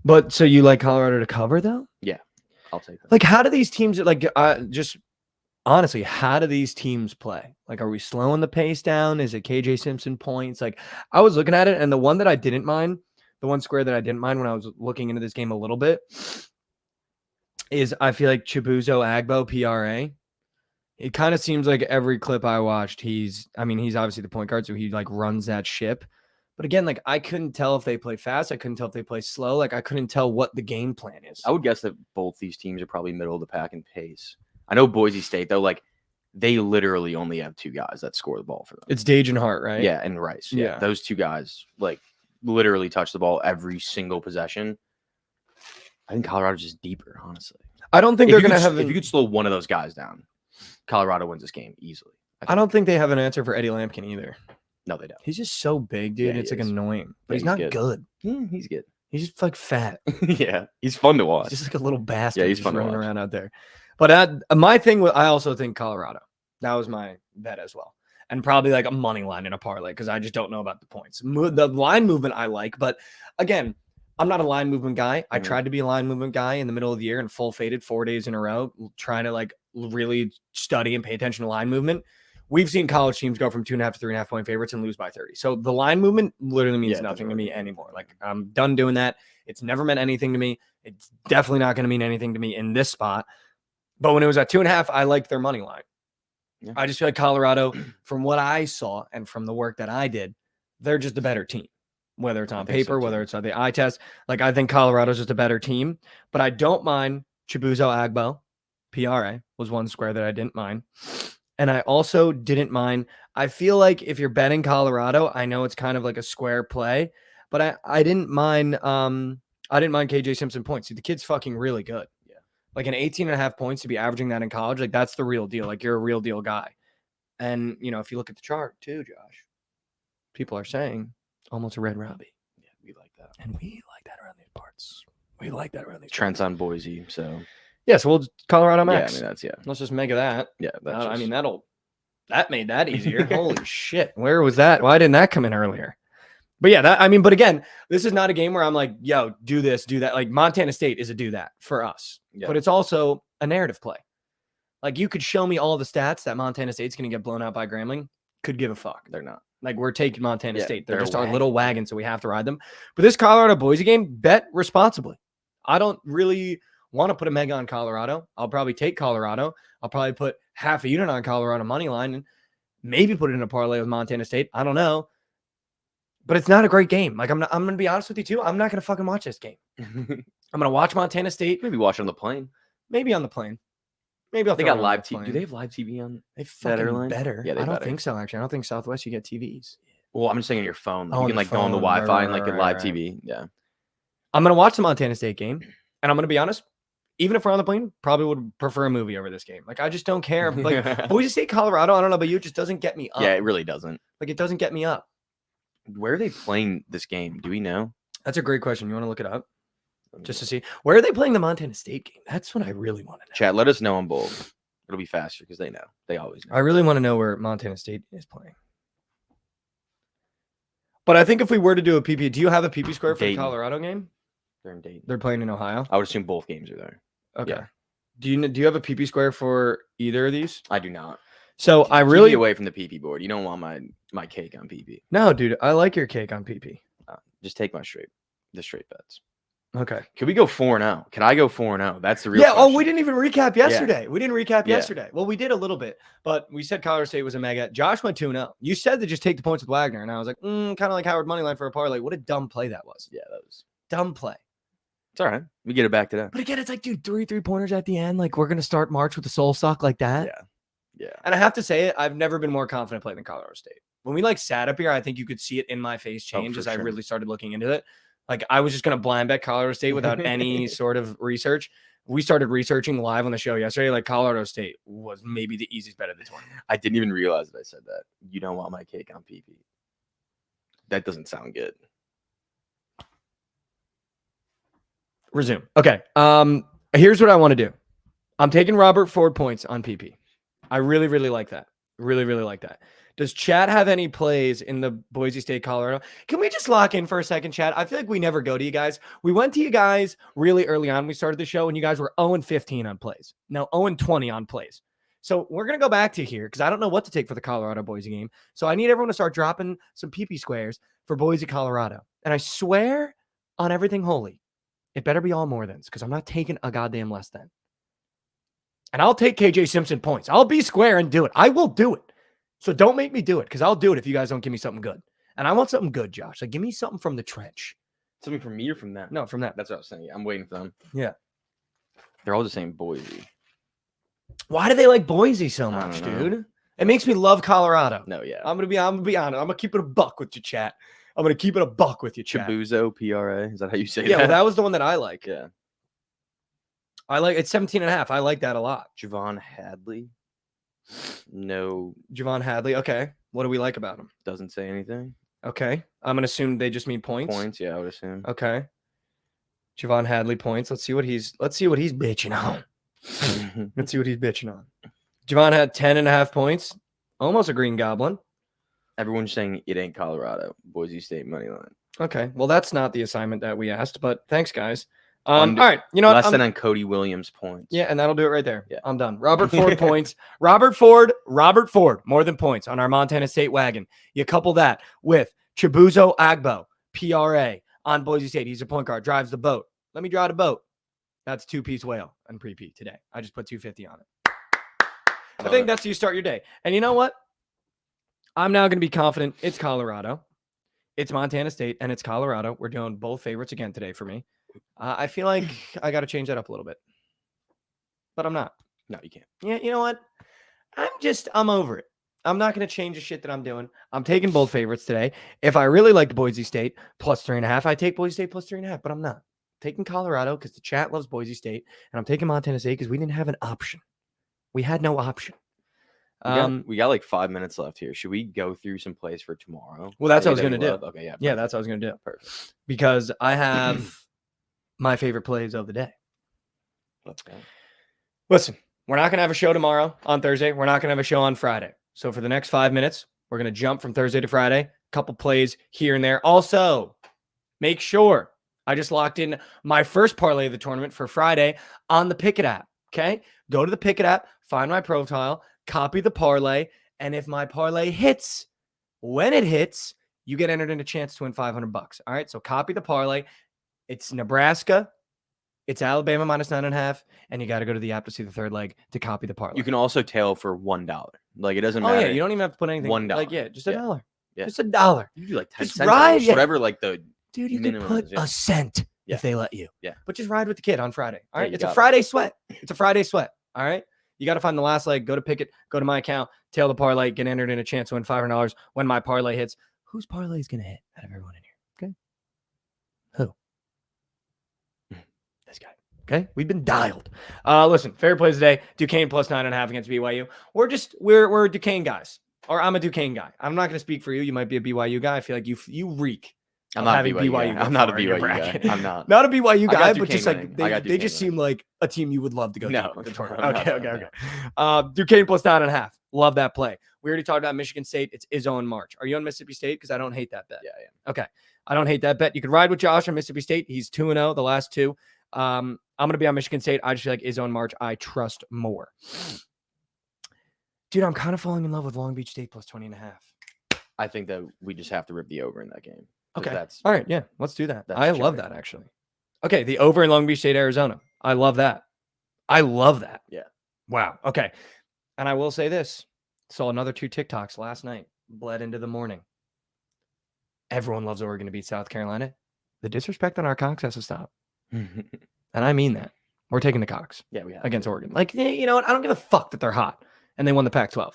But so you like Colorado to cover though? Yeah, I'll take that. Like, how do these teams just honestly? How do these teams play? Like, are we slowing the pace down? Is it KJ Simpson points? Like, I was looking at it, and the one that I didn't mind, the one square that I didn't mind when I was looking into this game a little bit, is I feel like Chibuzo Agbo PRA. It kind of seems like every clip I watched, he's obviously the point guard, so he like runs that ship. But again, like I couldn't tell if they play fast. I couldn't tell if they play slow. Like I couldn't tell what the game plan is. I would guess that both these teams are probably middle of the pack in pace. I know Boise State though, like they literally only have 2 guys that score the ball for them. It's Dage and Hart, right? Yeah, and Rice. Yeah. Those 2 guys like literally touch the ball every single possession. I think Colorado's just deeper, honestly. I don't think they're going to have. If you could slow one of those guys down, Colorado wins this game easily. I don't think they have an answer for Eddie Lampkin either. No, they don't. He's just so big, dude. Yeah, it's he like is. annoying, but Yeah, he's not he's good. Yeah, he's good. He's just like fat. Yeah, he's fun to watch. He's just like a little bastard. Yeah, he's just fun to running watch. around out there. But my thing, I also think Colorado. That was my bet as well, and probably like a money line in a parlay because I just don't know about the points. The line movement I like, but again, I'm not a line movement guy. I tried to be a line movement guy in the middle of the year and full faded 4 days in a row, trying to like really study and pay attention to line movement. We've seen college teams go from 2.5 to 3.5 point favorites and lose by 30. So the line movement literally means nothing to me anymore. Like I'm done doing that. It's never meant anything to me. It's definitely not going to mean anything to me in this spot. But when it was at 2.5, I liked their money line. Yeah. I just feel like Colorado, from what I saw and from the work that I did, they're just a better team. Whether it's on paper, whether it's on the eye test. Like I think Colorado's just a better team. But I don't mind Chibuzo Agbo. PRA was one square that I didn't mind. And I also didn't mind. I feel like if you're betting Colorado, I know it's kind of like a square play, but I didn't mind. I didn't mind KJ Simpson points. See, the kid's fucking really good. Yeah, like an 18.5 points to be averaging that in college, like that's the real deal. Like you're a real deal guy. And you know, if you look at the chart too, Josh, people are saying almost a Red Robbie. Yeah, we like that, and we like that around these parts. We like that around these. Trent's on Boise, so. Yeah, so we'll Colorado Max. Yeah, I mean, let's just make it that. Yeah, I mean, that made that easier. Holy shit. Where was that? Why didn't that come in earlier? But yeah, but again, this is not a game where I'm like, yo, do this, do that. Like Montana State is a do that for us. Yeah. But it's also a narrative play. Like you could show me all the stats that Montana State's going to get blown out by Grambling. Could give a fuck. They're not. Like we're taking Montana State. They're just our little wagon, so we have to ride them. But this Colorado Boise game, bet responsibly. I don't really want to put a mega on Colorado. I'll probably take Colorado. I'll probably put half a unit on Colorado money line and maybe put it in a parlay with Montana State. I don't know. But it's not a great game. Like I'm going to be honest with you too. I'm not going to fucking watch this game. I'm going to watch Montana State. Maybe watch on the plane. Maybe on the plane. Maybe they got live TV. Do they have live TV on? They fucking better. Yeah, I don't think so. Actually, I don't think Southwest you get TVs. Well, I'm just saying on your phone. Like, you can like go on the Wi-Fi and like get live TV. Yeah. I'm going to watch the Montana State game, and I'm going to be honest. Even if we're on the plane, probably would prefer a movie over this game. Like, I just don't care. Like, Boise State, Colorado, I don't know about you, it just doesn't get me up. Yeah, it really doesn't. Like, it doesn't get me up. Where are they playing this game? Do we know? That's a great question. You want to look it up? Just to see. Where are they playing the Montana State game? That's what I really want to know. Chat, let us know on both. It'll be faster because they know. They always know. I really want to know where Montana State is playing. But I think if we were to do a PP, do you have a PP square for the Colorado game? They're in Dayton. They're playing in Ohio? I would assume both games are there. Okay. Yeah. Do you have a PP square for either of these? I do not. So I really away from the PP board. You don't want my cake on PP. No, dude, I like your cake on PP. Just take the straight bets. Okay. Can we go 4-0? Can I go 4-0? That's the real question. Oh, we didn't even recap yesterday. Yeah. We didn't recap yesterday. Well, we did a little bit, but we said Colorado State was a mega. Josh went 2-0. You said to just take the points with Wagner, and I was like, kind of like Howard Moneyline for a parlay. What a dumb play that was. Yeah, that was dumb play. It's all right. We get it back to that. But again, it's like, dude, 3-3-pointers at the end. Like, we're going to start March with a soul suck like that. Yeah. Yeah. And I have to say it, I've never been more confident playing than Colorado State. When we like sat up here, I think you could see it in my face change as I really started looking into it. Like, I was just going to blind bet Colorado State without any sort of research. We started researching live on the show yesterday. Like, Colorado State was maybe the easiest bet of the tournament. I didn't even realize that I said that. You don't want my cake on PP. That doesn't sound good. Resume. Okay. Here's what I want to do. I'm taking Robert Ford points on PP. I really, really like that. Really, really like that. Does Chad have any plays in the Boise State, Colorado? Can we just lock in for a second, Chad? I feel like we never go to you guys. We went to you guys really early on. We started the show and you guys were 0-15 on plays. Now 0-20 on plays. So we're going to go back to here because I don't know what to take for the Colorado Boise game. So I need everyone to start dropping some PP squares for Boise, Colorado. And I swear on everything holy, it better be all more thans because I'm not taking a goddamn less than. And I'll take KJ Simpson points. I'll be square and do it. I will do it. So don't make me do it because I'll do it if you guys don't give me something good. And I want something good, Josh. Like, give me something from the trench. Something from me or from them? No, from that. That's what I was saying. I'm waiting for them. Yeah. They're all the same Boise. Why do they like Boise so much, dude? It makes me love Colorado. No, yeah. I'm gonna be honest. I'm gonna keep it a buck with you, chat. I'm gonna keep it a buck with you, chat. Chibuzo, PRA. Is that how you say that? Yeah, well, that was the one that I like. Yeah. I like it's 17.5. I like that a lot. Javon Hadley. No. Javon Hadley. Okay. What do we like about him? Doesn't say anything. Okay. I'm gonna assume they just mean points. Points, yeah, I would assume. Okay. Javon Hadley points. Let's see what he's bitching on. Let's see what he's bitching on. Javon had 10.5 points. Almost a Green Goblin. Everyone's saying it ain't Colorado. Boise State money line. Okay. Well, that's not the assignment that we asked, but thanks, guys. All right. You know what? Less than on Cody Williams points. Yeah, and that'll do it right there. Yeah. I'm done. Robert Ford points. Robert Ford, more than points on our Montana State wagon. You couple that with Chibuzo Agbo, PRA on Boise State. He's a point guard, drives the boat. Let me drive the boat. That's 2-piece whale and pre-P today. I just put 250 on it. I think that's how you start your day. And you know what? I'm now going to be confident. It's Colorado. It's Montana State, and it's Colorado. We're doing both favorites again today for me. I feel like I got to change that up a little bit. But I'm not. No, you can't. Yeah, you know what? I'm over it. I'm not going to change the shit that I'm doing. I'm taking both favorites today. If I really liked Boise State plus 3.5, I take Boise State plus 3.5, but I'm not. Taking Colorado because the chat loves Boise State, and I'm taking Montana State because we didn't have an option. We had no option. We got like 5 minutes left here. Should we go through some plays for tomorrow? Well, that's what I was going to do. Okay, yeah. Yeah, that's what I was going to do. Perfect. Because I have my favorite plays of the day. Okay. Listen, we're not going to have a show tomorrow on Thursday. We're not going to have a show on Friday. So for the next 5 minutes, we're going to jump from Thursday to Friday. A couple plays here and there. Also, make sure I just locked in my first parlay of the tournament for Friday on the Pickit app. Okay? Go to the Pickit app, find my profile, copy the parlay, and if my parlay hits, when it hits, you get entered in a chance to win $500. All right? So copy the parlay. It's Nebraska. It's Alabama minus 9.5, and you got to go to the app to see the third leg to copy the parlay. You can also tail for $1. Like, it doesn't matter. Oh, yeah. You don't even have to put anything. $1. Like, yeah, just $1. Yeah. Just $1. You do like 10 just cents. Ride, whatever, like the dude, you could put a cent if they let you. Yeah. But just ride with the kid on Friday. All right. Yeah, It's a Friday sweat. It's a Friday sweat. All right. You got to find the last leg. Go to Pickit. Go to my account. Tail the parlay. Get entered in a chance to win $500 when my parlay hits. Whose parlay is going to hit out of everyone in here? Okay. Who? This guy. Okay. We've been dialed. Listen, fair plays today. Duquesne plus 9.5 against BYU. We're Duquesne guys. Or I'm a Duquesne guy. I'm not going to speak for you. You might be a BYU guy. I feel like you reek. I'm not a BYU guy. I'm not a BYU guy. I'm not. Not a BYU guy, but just like winning. they just seem like a team you would love to go No. to the tournament. Okay. Duquesne plus 9.5. Love that play. We already talked about Michigan State. It's Izzo in March. Are you on Mississippi State? Because I don't hate that bet. Yeah, I am. Okay. I don't hate that bet. You could ride with Josh on Mississippi State. He's 2-0 the last two. I'm going to be on Michigan State. I just feel like Izzo in March. I trust more. Dude, I'm kind of falling in love with Long Beach State plus 20.5. I think that we just have to rip the over in that game. Okay. That's all right. Yeah. Let's do that. That's I love that, actually. Okay. The over in Long Beach State, Arizona. I love that. Yeah. Wow. Okay. And I will say this. Saw another 2 TikToks last night. Bled into the morning. Everyone loves Oregon to beat South Carolina. The disrespect on our Cox has to stop. And I mean that. We're taking the Cox Yeah, we have against to. Oregon. Like, you know what? I don't give a fuck that they're hot and they won the Pac-12.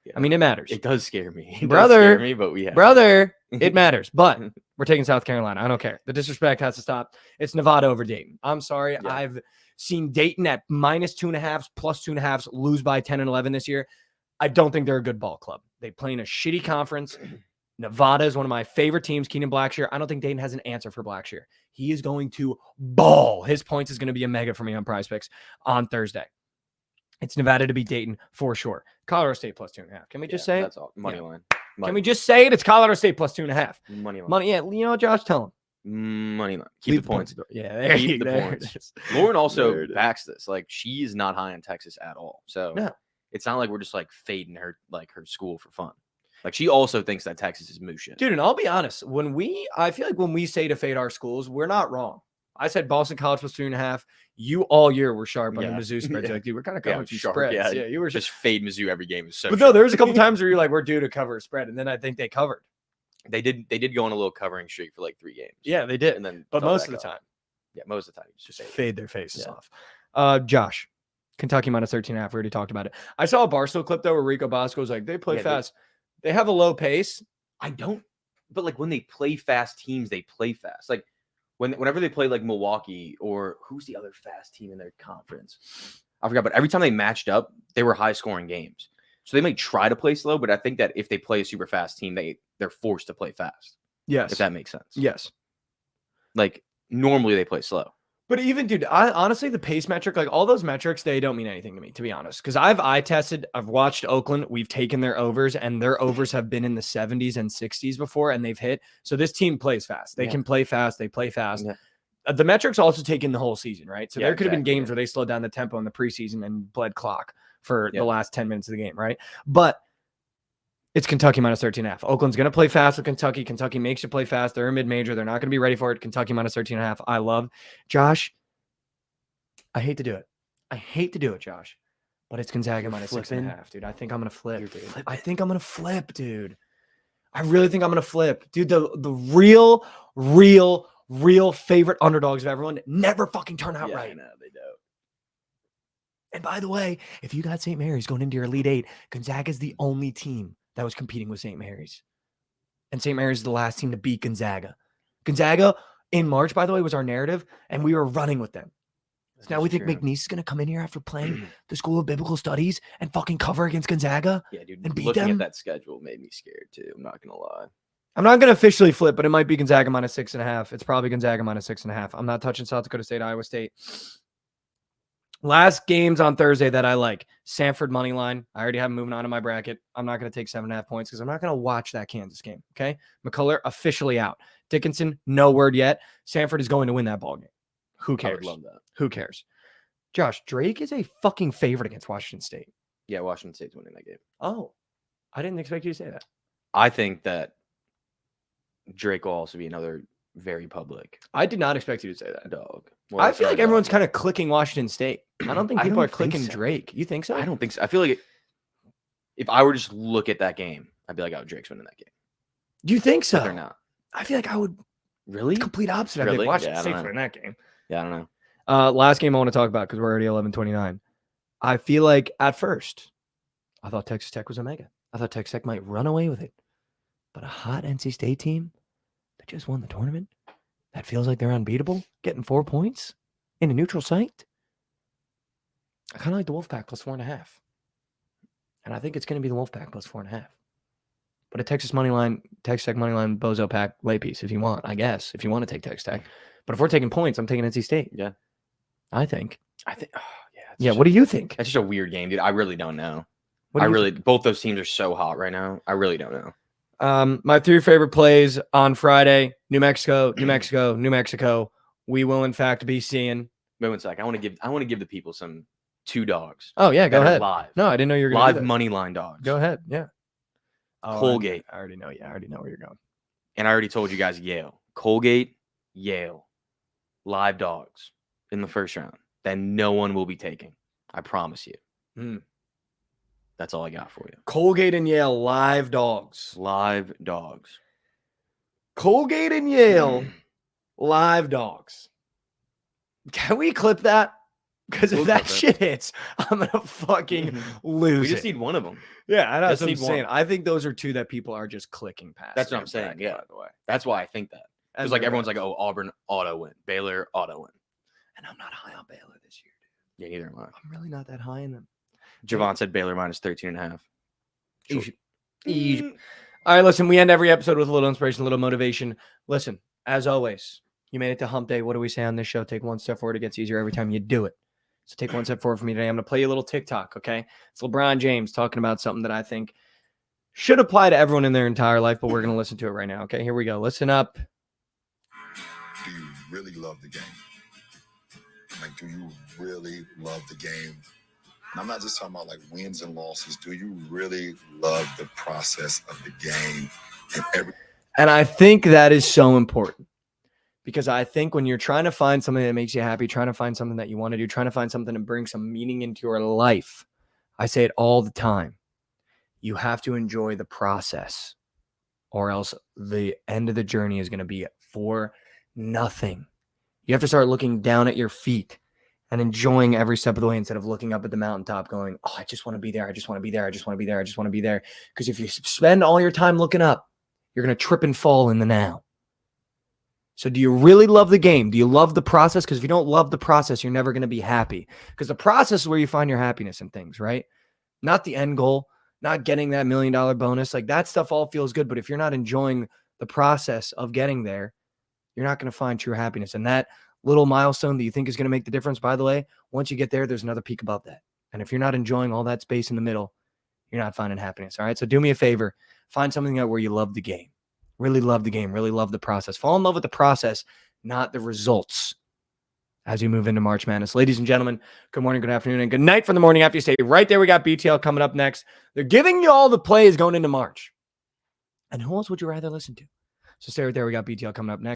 Yeah. I mean, it matters. It does scare me. It Brother, does scare me, but we have brother, it matters. But we're taking South Carolina. I don't care. The disrespect has to stop. It's Nevada over Dayton. I'm sorry. Yeah. I've seen Dayton at -2.5, +2.5 lose by 10 and 11 this year. I don't think they're a good ball club. They play in a shitty conference. Nevada is one of my favorite teams. Keenan Blackshear. I don't think Dayton has an answer for Blackshear. He is going to ball. His points is going to be a mega for me on Prize Picks on Thursday. It's Nevada to beat Dayton for sure. Colorado State +2.5. Can we just say that's all money line? Can we just say it? It's Colorado State +2.5. Money line. Money, yeah. You know what, Josh? Tell him. Money line. Keep the points. Yeah, there Keep you the go. points. Lauren also backs this. Like, she's not high on Texas at all. So No. it's not like we're just like fading her school for fun. Like, she also thinks that Texas is moose shit. Dude, and I'll be honest, I feel like when we say to fade our schools, we're not wrong. I said Boston College +3.5. You all year were sharp on the Mizzou spread. Like, dude, we're kind of covering some spreads. Yeah, you were just fade Mizzou every game. So but no, there was a couple times where you're like, we're due to cover a spread, and then I think they covered. They did go on a little covering streak for like 3 games. Yeah, they did. And then but most of the time. Yeah, most of the time. Just fade their faces off. Josh, Kentucky -13.5. We already talked about it. I saw a Barstool clip though where Rico Bosco was like, they play fast. They have a low pace. But like when they play fast teams, they play fast. Like whenever they play like Milwaukee or who's the other fast team in their conference? I forgot, but every time they matched up, they were high scoring games. So they might try to play slow, but I think that if they play a super fast team, they're forced to play fast. Yes. If that makes sense. Yes. Like normally they play slow. But even, dude, honestly, the pace metric, like all those metrics, they don't mean anything to me, to be honest. Because I've eye tested, I've watched Oakland. We've taken their overs, and their overs have been in the 70s and 60s before, and they've hit. So this team plays fast. They can play fast. They play fast. Yeah. The metrics also take in the whole season, right? So there could have been games where they slowed down the tempo in the preseason and bled clock for the last 10 minutes of the game, right? But it's Kentucky -13.5. Oakland's going to play fast with Kentucky. Kentucky makes you play fast. They're a mid-major. They're not going to be ready for it. Kentucky -13.5. I love. Josh, I hate to do it. Josh. But it's Gonzaga -6.5, dude. I think I'm going to flip, dude. I think I'm going to flip, dude. I really think I'm going to flip. Dude, the real favorite underdogs of everyone never fucking turn out right. I know, they don't. And by the way, if you got St. Mary's going into your Elite Eight, Gonzaga's the only team that was competing with St. Mary's. And St. Mary's is the last team to beat Gonzaga. Gonzaga, in March, by the way, was our narrative, and we were running with them. So now we think McNeese is going to come in here after playing the School of Biblical Studies and fucking cover against Gonzaga and beat looking them. At that schedule made me scared, too. I'm not going to lie. I'm not going to officially flip, but it might be Gonzaga -6.5. It's probably Gonzaga -6.5. I'm not touching South Dakota State, Iowa State. Last games on Thursday that I like. Sanford money line. I already have them moving on to my bracket. I'm not going to take 7.5 points because I'm not going to watch that Kansas game. Okay. McCullough officially out. Dickinson, no word yet. Sanford is going to win that ball game. Who cares? I would love that. Who cares? Josh, Drake is a fucking favorite against Washington State. Yeah, Washington State's winning that game. Oh, I didn't expect you to say that. I think that Drake will also be another very public. I did not expect you to say that. Dog. Well, I feel like everyone's kind of clicking Washington State. I don't think people are clicking Drake. You think so? I don't think so. I feel like if I were to just look at that game, I'd be like, oh, Drake's winning that game. You think so? But they're not. I feel like I would. Really? Complete opposite. I'd be Washington State winning that game. Yeah, I don't know. Last game I want to talk about because we're already 11:29. I feel like at first, I thought Texas Tech was a mega. I thought Texas Tech might run away with it. But a hot NC State team that just won the tournament, that feels like they're unbeatable, getting 4 points in a neutral site. I kind of like the Wolfpack +4.5. And I think it's going to be the Wolfpack +4.5. But a Texas Tech money line, Bozo Pack lay piece if you want, I guess, if you want to take Texas Tech. But if we're taking points, I'm taking NC State. Yeah. I think. Yeah. What do you think? It's just a weird game, dude. I really don't know. Think? Both those teams are so hot right now. I really don't know. My 3 favorite plays on Friday: New Mexico, New Mexico, New Mexico. We will in fact be seeing. Wait 1 sec. I want to give the people some 2 dogs. Oh yeah, go ahead. Live. No, I didn't know you were going live to money line dogs. Go ahead. Yeah. Colgate. I already know. Yeah, I already know where you're going. And I already told you guys Yale. Colgate, Yale. Live dogs in the first round that no one will be taking. I promise you. That's all I got for you. Colgate and Yale live dogs. Live dogs. Colgate and Yale live dogs. Can we clip that? Because if We'll that clip it. shit hits, I'm gonna fucking lose We just it. need one of them. Yeah, that's just what I'm need one. saying. I think those are two that people are just clicking past. That's what their I'm saying, bracket, yeah. By the way, That's why I think that. And Because like they're everyone's right. like, oh, Auburn auto win, Baylor auto win. And I'm not high on Baylor this year, dude. Yeah, neither am I. I'm really not that high in them. Javon said Baylor minus 13.5. Sure. Easy. All right, listen, we end every episode with a little inspiration, a little motivation. Listen, as always, you made it to hump day. What do we say on this show? Take one step forward. It gets easier every time you do it. So take one step forward for me today. I'm going to play you a little TikTok, okay? It's LeBron James talking about something that I think should apply to everyone in their entire life, but we're going to listen to it right now, okay? Here we go. Listen up. Do you really love the game? Like, do you really love the game? And I'm not just talking about like wins and losses. Do you really love the process of the game And I think that is so important because I think when you're trying to find something that makes you happy, trying to find something that you want to do, trying to find something to bring some meaning into your life, I say it all the time. You have to enjoy the process or else the end of the journey is going to be for nothing. You have to start looking down at your feet and enjoying every step of the way instead of looking up at the mountaintop going, oh, I just want to be there. I just want to be there. I just want to be there. I just want to be there. Because if you spend all your time looking up, you're going to trip and fall in the now. So do you really love the game? Do you love the process? Because if you don't love the process, you're never going to be happy. Because the process is where you find your happiness in things, right? Not the end goal, not getting that $1 million bonus. Like that stuff all feels good. But if you're not enjoying the process of getting there, you're not going to find true happiness. And that little milestone that you think is going to make the difference, by the way, once you get there, there's another peak above that. And if you're not enjoying all that space in the middle, you're not finding happiness. All right. So do me a favor, find something out where you love the game. Really love the game, really love the process. Fall in love with the process, not the results as we move into March Madness. Ladies and gentlemen, good morning, good afternoon, and good night from the morning after you stay right there. We got BTL coming up next. They're giving you all the plays going into March. And who else would you rather listen to? So stay right there. We got BTL coming up next.